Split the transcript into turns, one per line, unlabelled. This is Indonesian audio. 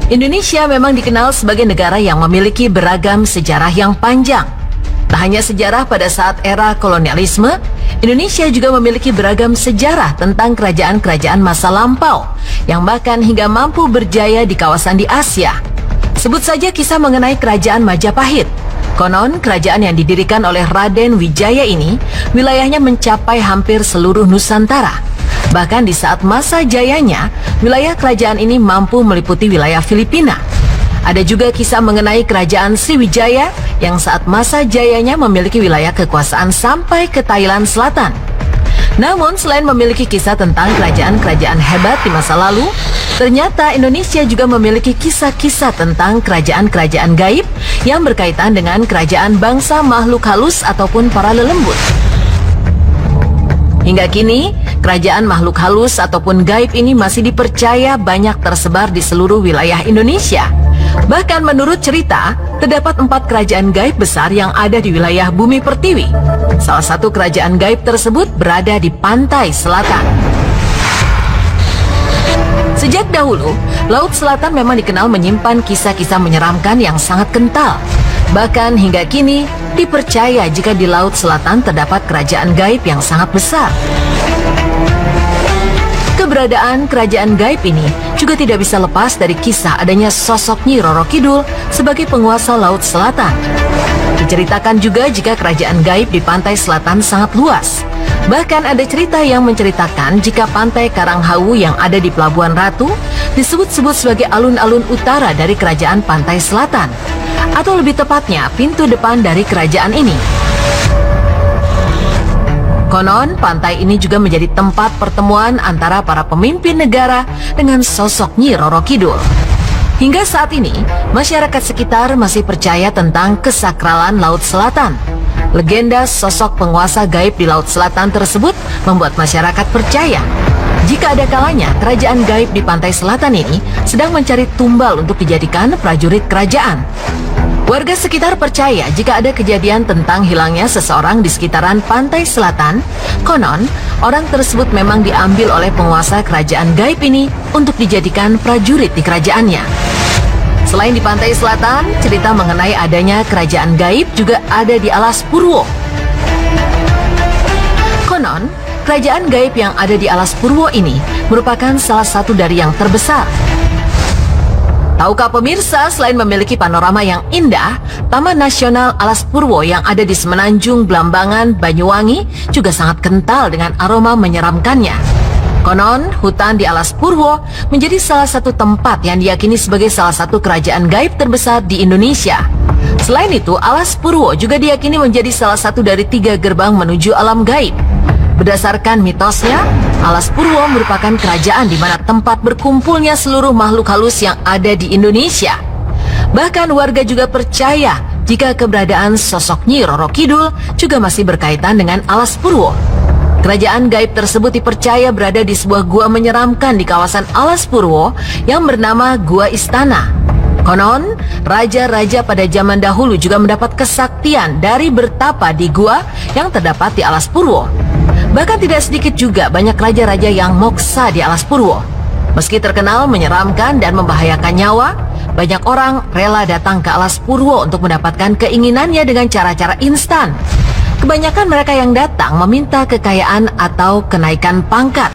Indonesia memang dikenal sebagai negara yang memiliki beragam sejarah yang panjang. Tak hanya sejarah pada saat era kolonialisme, Indonesia juga memiliki beragam sejarah tentang kerajaan-kerajaan masa lampau yang bahkan hingga mampu berjaya di kawasan di Asia. Sebut saja kisah mengenai kerajaan Majapahit. Konon, kerajaan yang didirikan oleh Raden Wijaya ini, wilayahnya mencapai hampir seluruh Nusantara. Bahkan di saat masa jayanya, wilayah kerajaan ini mampu meliputi wilayah Filipina. Ada juga kisah mengenai kerajaan Sriwijaya yang saat masa jayanya memiliki wilayah kekuasaan sampai ke Thailand Selatan. Namun selain memiliki kisah tentang kerajaan-kerajaan hebat di masa lalu, ternyata Indonesia juga memiliki kisah-kisah tentang kerajaan-kerajaan gaib yang berkaitan dengan kerajaan bangsa makhluk halus ataupun para lelembut. Hingga kini, kerajaan makhluk halus ataupun gaib ini masih dipercaya banyak tersebar di seluruh wilayah Indonesia. Bahkan menurut cerita, terdapat 4 kerajaan gaib besar yang ada di wilayah Bumi Pertiwi. Salah satu kerajaan gaib tersebut berada di pantai selatan. Sejak dahulu, Laut Selatan memang dikenal menyimpan kisah-kisah menyeramkan yang sangat kental. Bahkan hingga kini, dipercaya jika di Laut Selatan terdapat kerajaan gaib yang sangat besar. Keberadaan kerajaan gaib ini juga tidak bisa lepas dari kisah adanya sosok Nyi Roro Kidul sebagai penguasa Laut Selatan. Diceritakan juga jika kerajaan gaib di pantai selatan sangat luas. Bahkan ada cerita yang menceritakan jika pantai Karanghawu yang ada di Pelabuhan Ratu disebut-sebut sebagai alun-alun utara dari kerajaan pantai selatan, atau lebih tepatnya pintu depan dari kerajaan ini. Konon, pantai ini juga menjadi tempat pertemuan antara para pemimpin negara dengan sosok Nyi Roro Kidul. Hingga saat ini, masyarakat sekitar masih percaya tentang kesakralan Laut Selatan. Legenda sosok penguasa gaib di Laut Selatan tersebut membuat masyarakat percaya jika ada kalanya kerajaan gaib di pantai selatan ini sedang mencari tumbal untuk dijadikan prajurit kerajaan. Warga sekitar percaya jika ada kejadian tentang hilangnya seseorang di sekitaran pantai selatan, konon orang tersebut memang diambil oleh penguasa kerajaan gaib ini untuk dijadikan prajurit di kerajaannya. Selain di pantai selatan, cerita mengenai adanya kerajaan gaib juga ada di Alas Purwo. Konon, kerajaan gaib yang ada di Alas Purwo ini merupakan salah satu dari yang terbesar. Tahukah pemirsa, selain memiliki panorama yang indah, Taman Nasional Alas Purwo yang ada di Semenanjung, Blambangan, Banyuwangi juga sangat kental dengan aroma menyeramkannya. Konon, hutan di Alas Purwo menjadi salah satu tempat yang diyakini sebagai salah satu kerajaan gaib terbesar di Indonesia. Selain itu, Alas Purwo juga diyakini menjadi salah satu dari 3 gerbang menuju alam gaib. Berdasarkan mitosnya, Alas Purwo merupakan kerajaan di mana tempat berkumpulnya seluruh makhluk halus yang ada di Indonesia. Bahkan warga juga percaya jika keberadaan sosok Nyi Roro Kidul juga masih berkaitan dengan Alas Purwo. Kerajaan gaib tersebut dipercaya berada di sebuah gua menyeramkan di kawasan Alas Purwo yang bernama Gua Istana. Konon, raja-raja pada zaman dahulu juga mendapat kesaktian dari bertapa di gua yang terdapat di Alas Purwo. Bahkan tidak sedikit juga banyak raja-raja yang moksa di Alas Purwo. Meski terkenal menyeramkan dan membahayakan nyawa, banyak orang rela datang ke Alas Purwo untuk mendapatkan keinginannya dengan cara-cara instan. Kebanyakan mereka yang datang meminta kekayaan atau kenaikan pangkat.